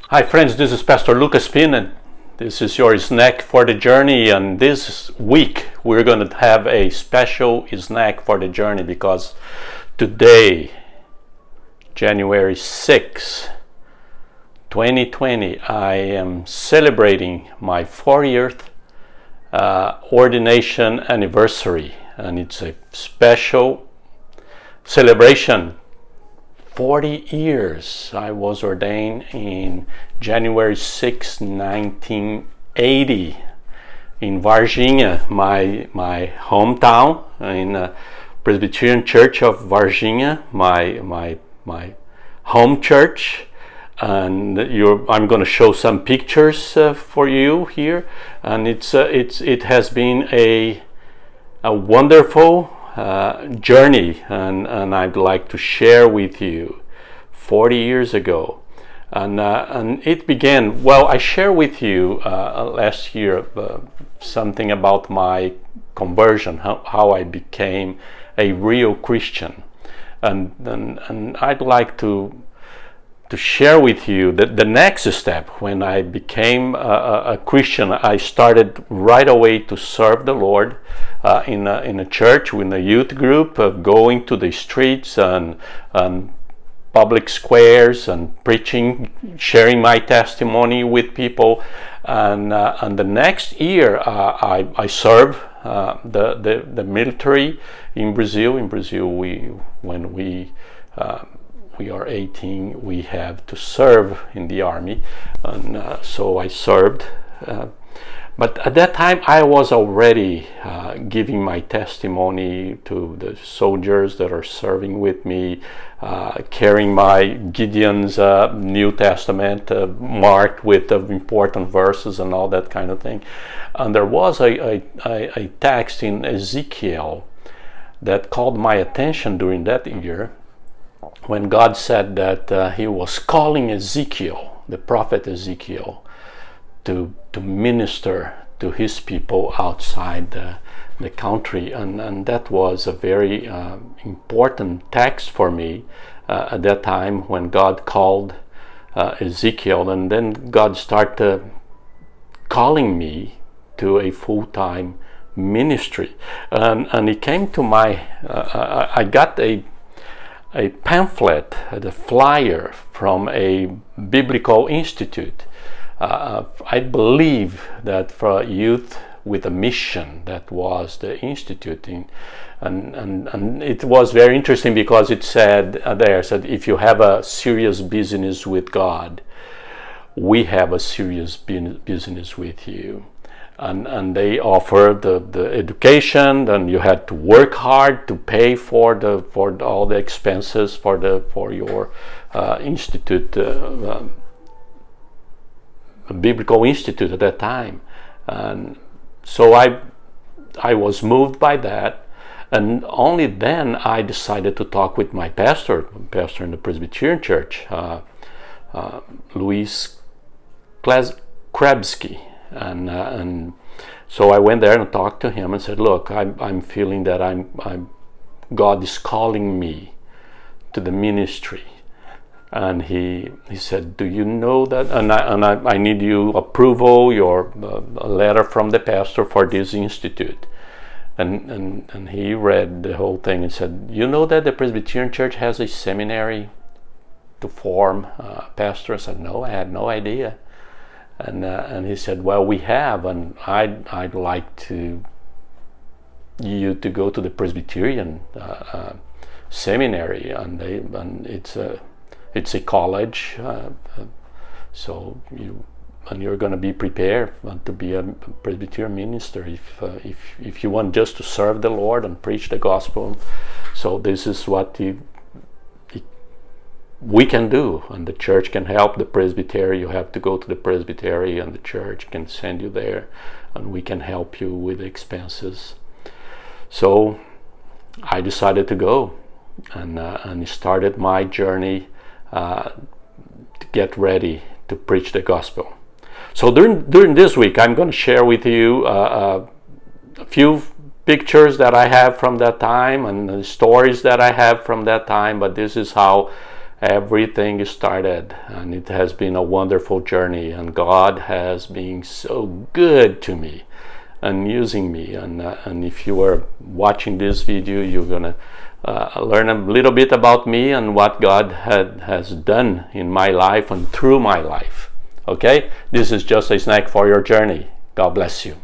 Hi friends, this is Pastor Lucas Pina. This is your snack for the journey, and this week we're going to have a special snack for the journey because today, January 6, 2020, I am celebrating my 40th Ordination Anniversary, and it's a special celebration. 40 years. I was ordained in January 6, 1980 in Varginha, my hometown, in Presbyterian Church of Varginha, my home church. And I'm going to show some pictures for you here, and it has been a wonderful journey, and I'd like to share with you 40 years ago, and it began. Well, I shared with you last year something about my conversion, how I became a real Christian, and I'd like to share with you the next step. When I became a Christian, I started right away to serve the Lord in a church, in a youth group, going to the streets and public squares and preaching, sharing my testimony with people. And the next year, I served the military in Brazil. In Brazil, when we are 18, we have to serve in the army, and so I served. But at that time, I was already giving my testimony to the soldiers that are serving with me, carrying my Gideon's New Testament marked with important verses and all that kind of thing. And there was a text in Ezekiel that called my attention during that year, when God said that He was calling Ezekiel, the prophet Ezekiel, to minister to His people outside the country. And that was a very important text for me at that time, when God called Ezekiel. And then God started calling me to a full-time ministry. And it came to I got a pamphlet, the flyer from a biblical institute. I believe that for youth with a mission, that was the institute. And it was very interesting because it said if you have a serious business with God, we have a serious business with you. And they offered the education, and you had to work hard to pay for all the expenses for your institute, biblical institute at that time. And so I was moved by that, and only then I decided to talk with my pastor in the Presbyterian Church, Louis Krebsky. And so I went there and talked to him and said, "Look, I'm feeling that God is calling me to the ministry." And he said, "Do you know that? And I need you approval, a letter from the pastor for this institute." And he read the whole thing and said, "You know that the Presbyterian Church has a seminary to form pastors?" I said, "No, I had no idea." And he said, "Well, we have, and I'd like you to go to the Presbyterian seminary, and it's a college, so you're going to be prepared to be a Presbyterian minister if you want just to serve the Lord and preach the gospel. So this is what we can do, and the church can help the presbytery. You have to go to the presbytery, and the church can send you there, and we can help you with the expenses." So I decided to go, and started my journey to get ready to preach the gospel. So during this week, I'm going to share with you a few pictures that I have from that time, and the stories that I have from that time. But this is how everything started, and it has been a wonderful journey, and God has been so good to me and using me. And if you are watching this video, you're gonna learn a little bit about me and what God has done in my life and through my life. Okay, this is just a snack for your journey. God bless you.